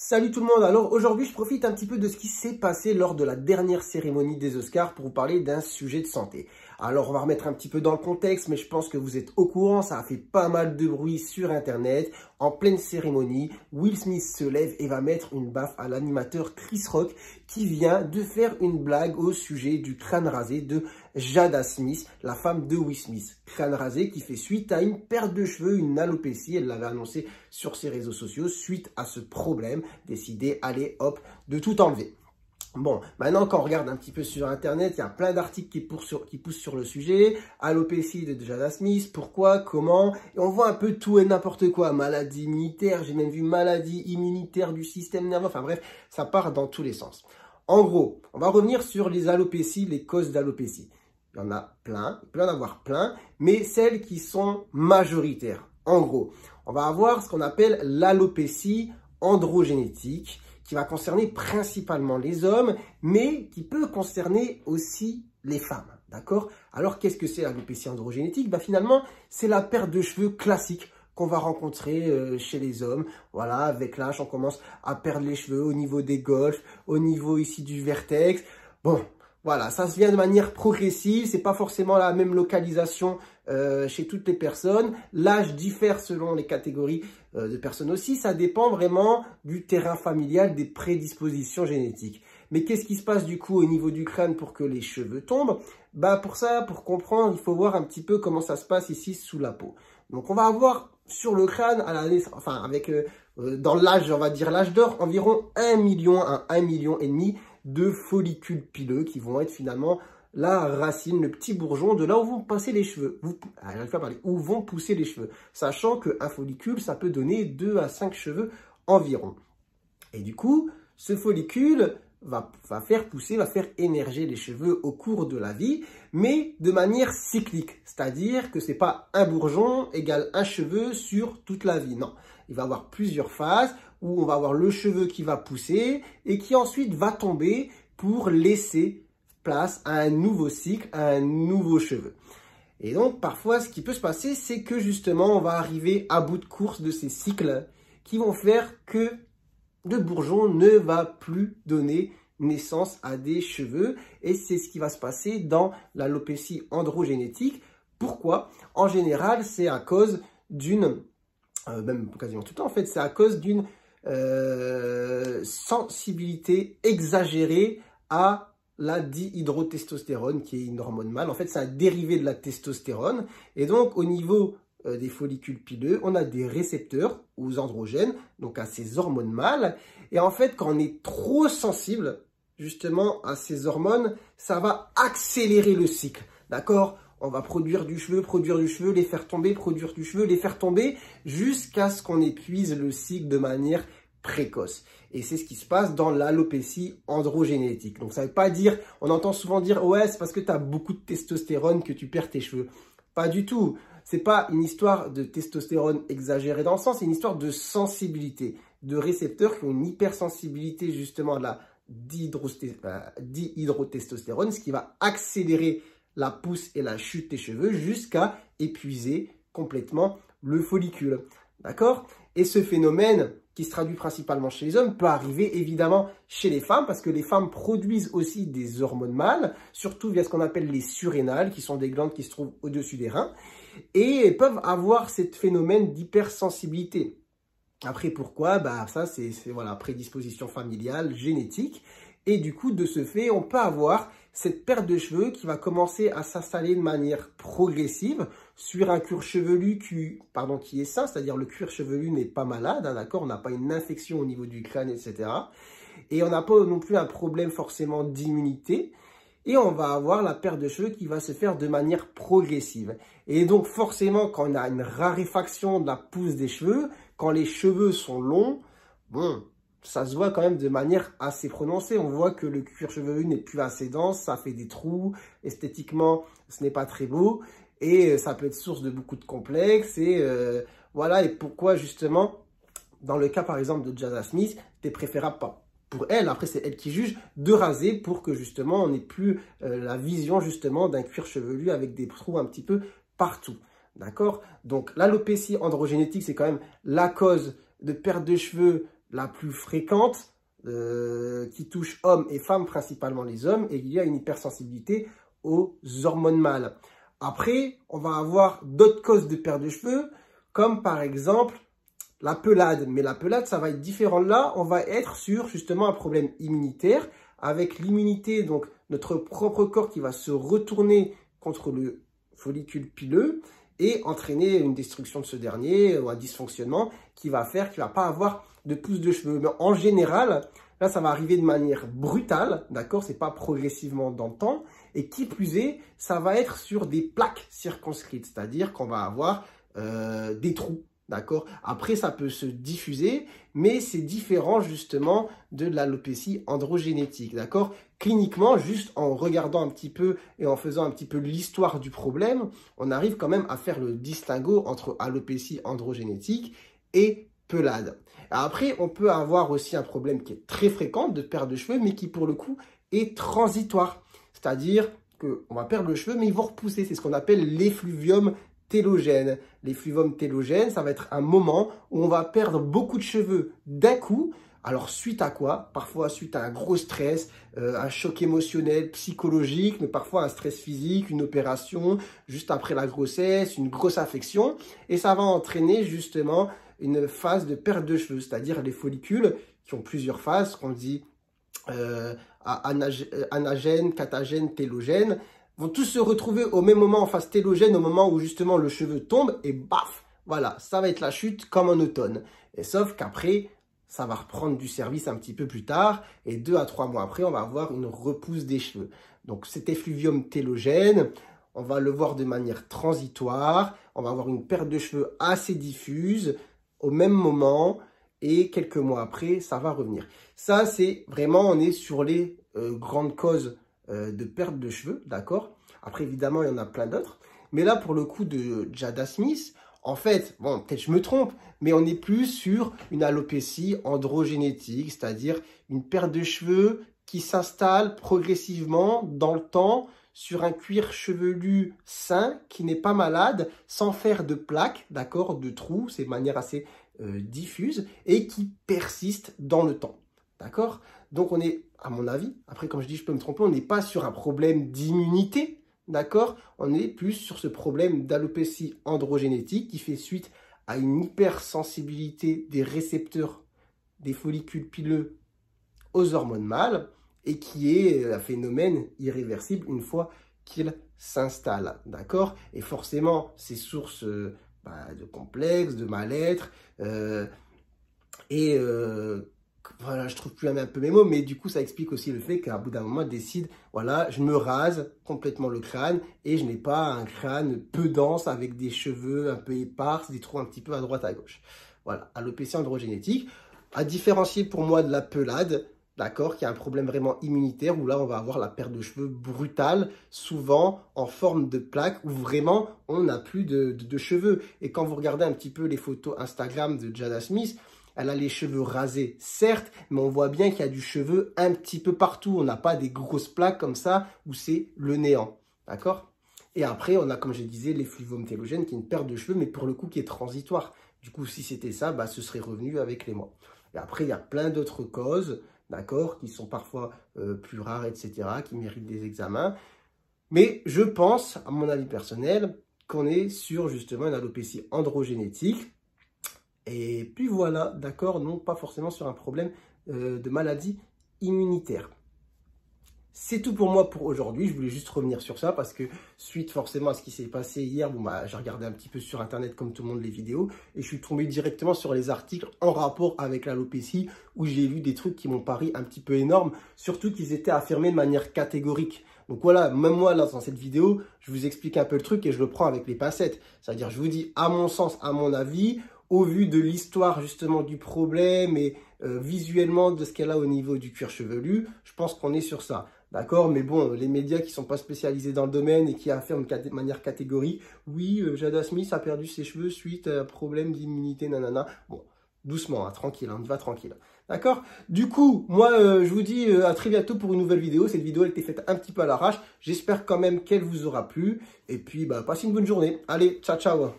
Salut tout le monde, alors aujourd'hui je profite un petit peu de ce qui s'est passé lors de la dernière cérémonie des Oscars pour vous parler d'un sujet de santé. Alors on va remettre un petit peu dans le contexte, mais je pense que vous êtes au courant, ça a fait pas mal de bruit sur internet. En pleine cérémonie, Will Smith se lève et va mettre une baffe à l'animateur Chris Rock qui vient de faire une blague au sujet du crâne rasé de Jada Smith, la femme de Will Smith. Crâne rasé qui fait suite à une perte de cheveux, une alopécie, elle l'avait annoncé sur ses réseaux sociaux suite à ce problème. Décidé, allez hop, de tout enlever. Bon, maintenant quand on regarde un petit peu sur internet, il y a plein d'articles qui poussent sur le sujet. Alopécie de Jada Smith, pourquoi, comment, et on voit un peu tout et n'importe quoi. Maladie immunitaire, j'ai même vu maladie immunitaire du système nerveux, enfin bref, ça part dans tous les sens. En gros, on va revenir sur les alopécies, les causes d'alopécie. Il y en a plein, il peut y en avoir plein, mais celles qui sont majoritaires. En gros, on va avoir ce qu'on appelle l'alopécie androgénétique, qui va concerner principalement les hommes, mais qui peut concerner aussi les femmes, d'accord? Alors, qu'est-ce que c'est l'alopécie androgénétique? Finalement, c'est la perte de cheveux classique qu'on va rencontrer chez les hommes. Voilà, avec l'âge, on commence à perdre les cheveux au niveau des golfs, au niveau ici du vertex. Bon, voilà, ça se vient de manière progressive, c'est pas forcément la même localisation chez toutes les personnes. L'âge diffère selon les catégories de personnes aussi, ça dépend vraiment du terrain familial, des prédispositions génétiques. Mais qu'est-ce qui se passe du coup au niveau du crâne pour que les cheveux tombent? Pour ça, pour comprendre, il faut voir un petit peu comment ça se passe ici sous la peau. Donc on va avoir sur le crâne, à la naissance, enfin avec dans l'âge, on va dire l'âge d'or, environ 1 million à 1,5 million de follicules pileux qui vont être finalement la racine, le petit bourgeon de là où vont passer les cheveux, où vont pousser les cheveux. Sachant qu'un follicule, ça peut donner 2 à 5 cheveux environ. Et du coup, ce follicule va faire émerger les cheveux au cours de la vie, mais de manière cyclique. C'est-à-dire que c'est pas un bourgeon égale un cheveu sur toute la vie. Non, il va y avoir plusieurs phases où on va avoir le cheveu qui va pousser et qui ensuite va tomber pour laisser place à un nouveau cycle, à un nouveau cheveu. Et donc, parfois, ce qui peut se passer, c'est que justement, on va arriver à bout de course de ces cycles qui vont faire que le bourgeon ne va plus donner naissance à des cheveux. Et c'est ce qui va se passer dans l'alopécie androgénétique. Pourquoi? En général, c'est à cause d'une, même quasiment tout le temps en fait, c'est à cause d'une sensibilité exagérée à la dihydrotestostérone, qui est une hormone mâle. En fait, c'est un dérivé de la testostérone. Et donc, au niveau des follicules pileux, on a des récepteurs aux androgènes, donc à ces hormones mâles. Et en fait, quand on est trop sensible, justement, à ces hormones, ça va accélérer le cycle, d'accord? On va produire du cheveu, les faire tomber, produire du cheveu, les faire tomber, jusqu'à ce qu'on épuise le cycle de manière précoce. Et c'est ce qui se passe dans l'alopécie androgénétique. Donc ça ne veut pas dire, on entend souvent dire, ouais, c'est parce que tu as beaucoup de testostérone que tu perds tes cheveux. Pas du tout. C'est pas une histoire de testostérone exagérée dans le sens, c'est une histoire de sensibilité, de récepteurs qui ont une hypersensibilité justement à la dihydrotestostérone, ce qui va accélérer la pousse et la chute des cheveux jusqu'à épuiser complètement le follicule. D'accord? Et ce phénomène, qui se traduit principalement chez les hommes, peut arriver évidemment chez les femmes, parce que les femmes produisent aussi des hormones mâles, surtout via ce qu'on appelle les surrénales, qui sont des glandes qui se trouvent au-dessus des reins, et peuvent avoir ce phénomène d'hypersensibilité. Après, pourquoi? Ça, c'est voilà, prédisposition familiale, génétique. Et du coup, de ce fait, on peut avoir cette perte de cheveux qui va commencer à s'installer de manière progressive sur un cuir chevelu qui est sain, c'est-à-dire le cuir chevelu n'est pas malade, hein, d'accord? On n'a pas une infection au niveau du crâne, etc. Et on n'a pas non plus un problème forcément d'immunité. Et on va avoir la perte de cheveux qui va se faire de manière progressive. Et donc forcément, quand on a une raréfaction de la pousse des cheveux, quand les cheveux sont longs, bon, ça se voit quand même de manière assez prononcée. On voit que le cuir chevelu n'est plus assez dense, ça fait des trous, esthétiquement, ce n'est pas très beau. Et ça peut être source de beaucoup de complexes. Et voilà, et pourquoi justement, dans le cas par exemple de Jada Smith, c'est préférable pas. Pour elle, après c'est elle qui juge, de raser pour que justement on n'ait plus la vision justement d'un cuir chevelu avec des trous un petit peu partout. D'accord? Donc l'alopécie androgénétique, c'est quand même la cause de perte de cheveux la plus fréquente qui touche hommes et femmes, principalement les hommes, et il y a une hypersensibilité aux hormones mâles. Après, on va avoir d'autres causes de perte de cheveux, comme par exemple la pelade. Mais la pelade, ça va être différent. Là, on va être sur justement un problème immunitaire, avec l'immunité, donc notre propre corps qui va se retourner contre le follicule pileux et entraîner une destruction de ce dernier ou un dysfonctionnement qui va faire qu'il ne va pas avoir de pousse de cheveux. Mais en général, là, ça va arriver de manière brutale, d'accord? C'est pas progressivement dans le temps. Et qui plus est, ça va être sur des plaques circonscrites, c'est-à-dire qu'on va avoir des trous. D'accord. Après, ça peut se diffuser, mais c'est différent justement de l'alopécie androgénétique. D'accord. Cliniquement, juste en regardant un petit peu et en faisant un petit peu l'histoire du problème, on arrive quand même à faire le distinguo entre alopécie androgénétique et pelade. Après, on peut avoir aussi un problème qui est très fréquent de perte de cheveux, mais qui pour le coup est transitoire. C'est-à-dire qu'on va perdre le cheveu, mais ils vont repousser. C'est ce qu'on appelle l'effluvium télogène. L'effluvium télogène, ça va être un moment où on va perdre beaucoup de cheveux d'un coup. Alors, suite à quoi? Parfois, suite à un gros stress, un choc émotionnel, psychologique, mais parfois un stress physique, une opération, juste après la grossesse, une grosse infection. Et ça va entraîner justement une phase de perte de cheveux, c'est-à-dire les follicules qui ont plusieurs phases, qu'on dit anagène, catagène, télogène, vont tous se retrouver au même moment en phase télogène, au moment où justement le cheveu tombe et baf, voilà, ça va être la chute comme en automne. Et sauf qu'après, ça va reprendre du service un petit peu plus tard et 2 à 3 mois après, on va avoir une repousse des cheveux. Donc cet effluvium télogène, on va le voir de manière transitoire, on va avoir une perte de cheveux assez diffuse au même moment et quelques mois après, ça va revenir. Ça, c'est vraiment, on est sur les grandes causes de perte de cheveux, d'accord? Après, évidemment, il y en a plein d'autres. Mais là, pour le coup de Jada Smith, en fait, bon, peut-être je me trompe, mais on est plus sur une alopécie androgénétique, c'est-à-dire une perte de cheveux qui s'installe progressivement dans le temps sur un cuir chevelu sain, qui n'est pas malade, sans faire de plaques, d'accord, de trous, c'est de manière assez diffuse, et qui persiste dans le temps, d'accord? Donc, on est, à mon avis, après, comme je dis, je peux me tromper, on n'est pas sur un problème d'immunité, d'accord? On est plus sur ce problème d'alopécie androgénétique qui fait suite à une hypersensibilité des récepteurs des follicules pileux aux hormones mâles et qui est un phénomène irréversible une fois qu'il s'installe, d'accord? Et forcément, c'est source de complexes, de mal-être, voilà, je trouve plus un peu mes mots, mais du coup, ça explique aussi le fait qu'à bout d'un moment, elle décide, voilà, je me rase complètement le crâne et je n'ai pas un crâne peu dense avec des cheveux un peu épars, des trous un petit peu à droite à gauche. Voilà, alopécie androgénétique, à différencier pour moi de la pelade, d'accord, qui a un problème vraiment immunitaire où là, on va avoir la perte de cheveux brutale, souvent en forme de plaque où vraiment, on n'a plus de cheveux. Et quand vous regardez un petit peu les photos Instagram de Jada Smith, elle a les cheveux rasés, certes, mais on voit bien qu'il y a du cheveu un petit peu partout. On n'a pas des grosses plaques comme ça où c'est le néant, d'accord? Et après, on a, comme je disais, l'effluvium télogène qui est une perte de cheveux, mais pour le coup qui est transitoire. Du coup, si c'était ça, bah, ce serait revenu avec les mois. Et après, il y a plein d'autres causes, d'accord, qui sont parfois plus rares, etc., qui méritent des examens. Mais je pense, à mon avis personnel, qu'on est sur justement une alopécie androgénétique. Et puis voilà, d'accord, non pas forcément sur un problème de maladie immunitaire. C'est tout pour moi pour aujourd'hui. Je voulais juste revenir sur ça parce que suite forcément à ce qui s'est passé hier, bon, bah, j'ai regardé un petit peu sur internet comme tout le monde les vidéos et je suis tombé directement sur les articles en rapport avec l'alopécie où j'ai vu des trucs qui m'ont paru un petit peu énormes, surtout qu'ils étaient affirmés de manière catégorique. Donc voilà, même moi là dans cette vidéo, je vous explique un peu le truc et je le prends avec les pincettes. C'est-à-dire je vous dis à mon sens, à mon avis, au vu de l'histoire justement du problème et visuellement de ce qu'elle a au niveau du cuir chevelu, je pense qu'on est sur ça. D'accord? Mais bon, les médias qui ne sont pas spécialisés dans le domaine et qui affirment de manière catégorique, oui, Jada Smith a perdu ses cheveux suite à un problème d'immunité, nanana. Bon, doucement, hein, tranquille, on y va tranquille. D'accord? Du coup, moi, je vous dis à très bientôt pour une nouvelle vidéo. Cette vidéo, elle était faite un petit peu à l'arrache. J'espère quand même qu'elle vous aura plu. Et puis, bah, passez une bonne journée. Allez, ciao, ciao!